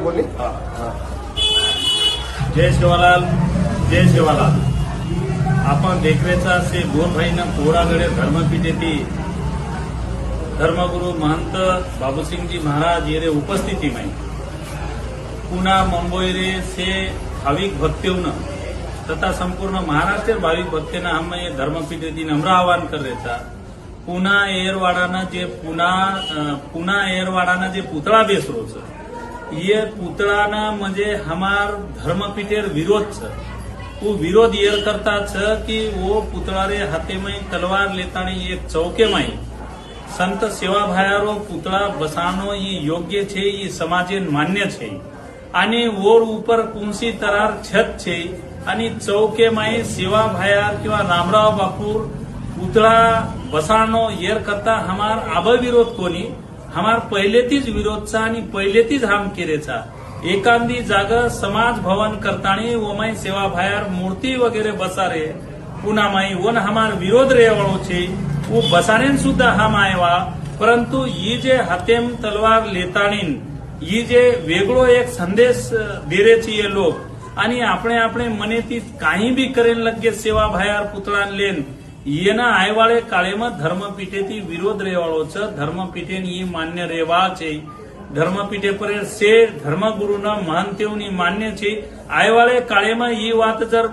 बोलले. जय शिवालाल, जय शिवालाल. आपण देखरेचा से दोन भाईनं पोरागडे धर्मपीठेती धर्मगुरु महंत बाबूसिंगजी महाराज येरे उपस्थिति में पुना मुंबई रे से भाविक भक्तों तथा संपूर्ण महाराष्ट्र भाविक भक्तों हम ये धर्मपीठेती नम्र आह्वान कर रहे था. पुना एरवाड़ा एरवाड़ा जे पुतळा बेसरो छ ये पुतळा म्हणजे हमार धर्मपीठेर विरोध छ. वो विरोध ये करता छ कि वो पुतळा रे हाथे में तलवार लेतानी एक चौके में संत सेवा भायारो पुतळा बसानो ये योग्य छे, ये समाजेन मान्य छे. आणि वोर ऊपर कुंसी तरार छत छे आणि चौके में सेवा भायार किंवा रामराव बापूर पुतळा बसानो येर करता हमार अविरोध कोणी हमार पहिलेतीच विरोधचा आणि पहिलेतीच हम केरेचा. एकांदी जागा समाज भवन करतानी वो माई सेवा भायार मूर्ति वगैरह बसारे पुना माई वन हमार विरोध रेवाळो छे. वो बसाने सुद्धा हम आयवा, परंतु ये जे हातेम तलवार लेतानीन ये जे वेगळो एक संदेश देरे छे ये लोक आणि આપણે આપણે મનેથી કાંઈ બી કરીને લગે સેવા ભાયાર પુતળાને લેન येना आयवाळे काळेમાં धर्मपीठेથી विरोध रेवाळो छ. धर्मपीठेनी ये मान्य रेवा छे. धर्मपीठे पर से धर्मगुरुना महंतेओनी मान्य छे. आयवाळे काळेમાં ये વાત जर